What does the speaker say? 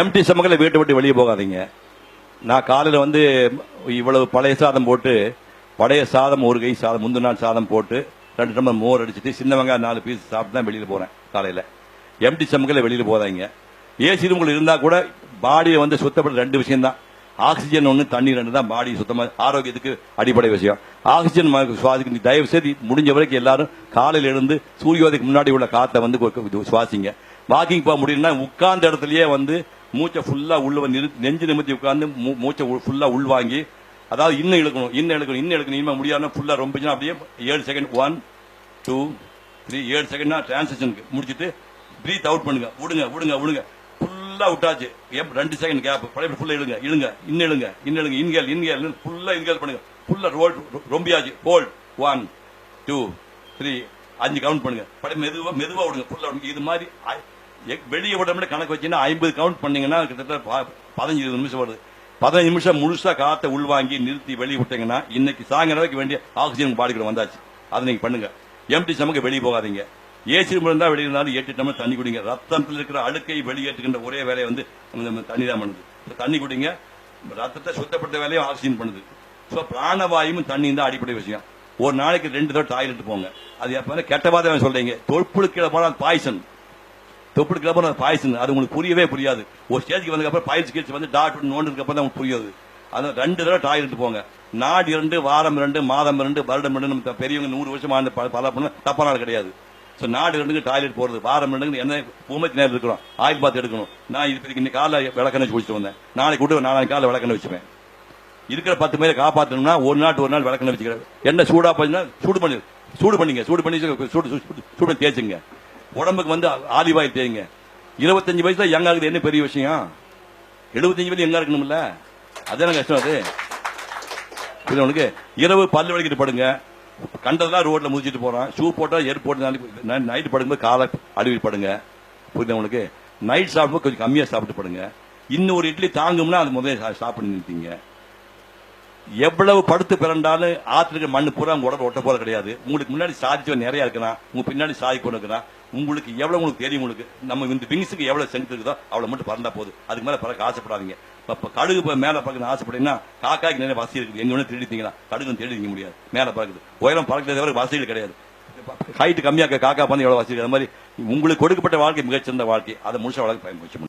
Empty சமக்கில் வீட்டை விட்டு வெளியே போகாதீங்க. நான் காலையில் வந்து இவ்வளவு பழைய சாதம் போட்டு, பழைய சாதம் ஒரு கை சாதம், முந்தின நாள் சாதம் போட்டு 2 டம்ளர் மோர் அடிச்சுட்டு சின்ன வெங்காயம் 4 பீஸ் சாப்பிட்டு தான் வெளியில் போகிறேன் காலையில். எம்டி சமக்கில் வெளியில் போதாங்க. ஏசி ரூம்கள் இருந்தால் கூட பாடியை வந்து சுத்தப்படுற 2 விஷயம் தான். ஆக்சிஜன் ஒன்று, தண்ணி 2 தான் பாடி சுத்தமாக ஆரோக்கியத்துக்கு அடிப்படை விஷயம். ஆக்சிஜன் சுவாசிக்க நீ தயவு செய்து முடிஞ்ச வரைக்கும் எல்லாரும் காலையில் எழுந்து சூரியோதயத்துக்கு முன்னாடி உள்ள காற்றை வந்து சுவாசிங்க. வாக்கிங் போக முடியும்னா உட்கார்ந்த இடத்துலயே வந்து மூச்சை ஃபுல்லா உள்ள நெஞ்சு நிமித்தி உட்கார்ந்து மூச்சை ஃபுல்லா உள்வாங்கி, அதாவது இன்னும் இழுக்கணும் இனிமே முடியாதுன்னா ஃபுல்லா ரொம்பிச்சுன்னா அப்படியே 7 செகண்ட் 1 2 3 7 செகண்ட்னா டிரான்சிஷனுக்கு முடிச்சுட்டு பிரீத் அவுட் பண்ணுங்க. விடுங்க ஃபுல்லா விட்டாச்சு. 2 செகண்ட் கேப் ஃபுல்லா இழுங்க இன்கேல் ஃபுல்லா இன்கேல் பண்ணுங்க. ஃபுல்லா ரொம்பியாச்சு. ஹோல்ட் 1 2 3 5 கவுண்ட் பண்ணுங்க. மெதுவா விடுங்க. ஃபுல்லா விடுங்க. இது மாதிரி வெளியே விட கணக்கு வச்சீங்கன்னா 50 கவுண்ட் பண்ணீங்கன்னா கிட்டத்தட்ட 15 நிமிஷம் வருது. 15 நிமிஷம் முழுசா காத்த உள்வாங்கி நிறுத்தி வெளியே விட்டீங்கன்னா இன்னைக்கு சாயங்காலம் வேண்டிய ஆக்சிஜன் பாடிக்குள்ள வந்தாச்சு. அதை நீங்க பண்ணுங்க. எம்டி சமக்கு வெளியே போகாதீங்க. ஏசி ரூம் இருந்தா வெளியே இருந்தாலும் 8 டம்ளர் தண்ணி குடிங்க. ரத்தத்தில் இருக்கிற அழுக்கை வெளியேற்றுகின்ற ஒரே வேலையை வந்து தண்ணி தான் பண்ணுது. தண்ணி குடிங்க. ரத்தத்தை சுத்தப்படுத்த வேலையும் ஆக்சிஜன் பண்ணுது. ஸோ பிராணவாயும் தண்ணி தான் அடிப்படை விஷயம். ஒரு நாளைக்கு 2 தடவை டாய்லெட் போங்க. அது எப்ப கெட்ட வாதம் சொல்றீங்க. தொப்புள் கீழே போனால் பாய்சன், தொப்புள் கீழே போனால் பாய்சன். அது உங்களுக்கு புரியவே புரியாது. ஒரு ஸ்டேஜ்க்கு வந்ததுக்கப்புறம் பாய்ஸ் கீழ்ச்சி வந்து டாக்டர் நோண்டுக்கு அப்புறம் தான் உங்களுக்கு புரியாது. அது 2 தடவை டாய்லெட் போங்க. நாடு 2, வாரம் 2, மாதம் 2, வருடம் 2. நம்ம பெரியவங்க 100 வருஷம் பல பண்ண தப்பான நாள் கிடையாது. ஸோ நாடு 2 டாய்லெட் போறது, வாரம் 2 என்ன பூமத்தி நேரம் இருக்கிறோம், ஆயில் பாத்து எடுக்கணும். நான் இன்னைக்கு காலை விளக்கெண்ணெய் குடிச்சிட்டு வந்தேன். நாளைக்கு விட்டு நாளைக்கு காலை விளக்கெண்ணெய் வச்சுவேன். இருக்கிற 10 பேரை காப்பாற்றணும்னா ஒரு நாள் விளக்கெண்ணெய் வச்சுக்கிறேன். என்ன சூடா போச்சுன்னா சூடு பண்ணி தேய்ச்சுங்க. உடம்புக்கு வந்து ஆலிவ் ஆயில் தேய்ங்க. 25 வயசுல யங்கா இருக்குது. என்ன பெரிய விஷயம்? 75 வயசு யங்கா இருக்கணும்ல. அதான கஷ்டம். அது உனக்கு இரவு பல்லு வலிக்கிட்டு படுங்க. கண்டதெல்லாம் ரோட்ல முதிச்சிட்டு போறான். ஷூ போட்டா ஏர் போட்டு நைட் படுக்கும்போது காலை அடிவில் படுங்க. புரியுது உங்களுக்கு? நைட் சாப்பிடும்போது கொஞ்சம் கம்மியா சாப்பிட்டு படுங்க. இன்னும் ஒரு இட்லி தாங்கும்னா அது முதல்ல சாப்பிட்டு நிறுத்தீங்க. எவ்வளவு படுத்து பிறண்டாலும் ஆத்திரிக்க மண்ணு பூரா உங்க உடம்பு ஒட்ட போல கிடையாது. உங்களுக்கு முன்னாடி சாதிச்சவன் நிறைய இருக்கிறான், உங்க பின்னாடி சாதி கொண்டு இருக்கிறான். உங்களுக்கு எவ்வளவு உங்களுக்கு தெரியும். உங்களுக்கு நம்ம இந்த விங்ஸுக்கு எவ்வளவு ஸ்ட்ரென்த் இருக்குதோ அவ்வளவு மட்டும் பறந்தா போகுது. அதுக்கு மேல பறக்க ஆசைப்படாதீங்க. இப்ப கடுகு மேல பறக்க ஆசைப்பட்டீங்கன்னா காக்காய்க்கு நிறைய வசதி இருக்குது. எங்க வேணும் திருடித்தீங்கன்னா கடுகு தேடிக்க முடியாது. மேல பறக்குது. உயரம் பறக்கிறது வசதிகள் கிடையாது. ஹைட் கம்மியா காக்கா பண்ணி எவ்வளவு வசதி. அது மாதிரி உங்களுக்கு கொடுக்கப்பட்ட வாழ்க்கை மிகச்சிறந்த வாழ்க்கை. அதை முழுசா வளர்க்க பயன்படுத்த